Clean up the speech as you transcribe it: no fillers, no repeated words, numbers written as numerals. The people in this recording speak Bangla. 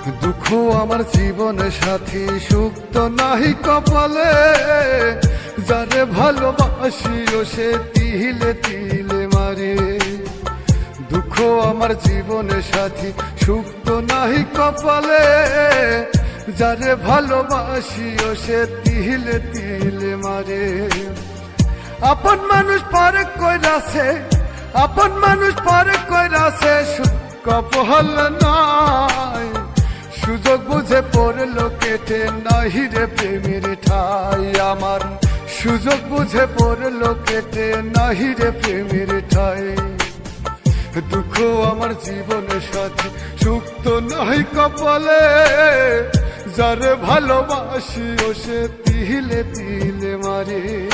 দুঃখ আমার জীবনে সাথী, সুখ তো নাহি কপালে। যারে ভালোবাসিও সে তিলে তিলে মারে। দুঃখ আমার জীবনে সাথী, সুখ তো নাহি কপালে। যারে ভালোবাসিও সে তিলে তিলে মারে। আপন মানুষ পারে কইরাছে, আপন মানুষ পারে কইরাছে, কপাল নাই। সুযোগ বুঝে পড়লো কেটে, নাহি রে প্রেমের ঠাই আমার। সুযোগ বুঝে পড়লো কেটে, নাহি রে প্রেমের ঠাই। দুঃখ আমার জীবনে সাথী, সুখ তো নাই কপালে। যারে ভালোবাসিও সে তিলে তিলে মারে।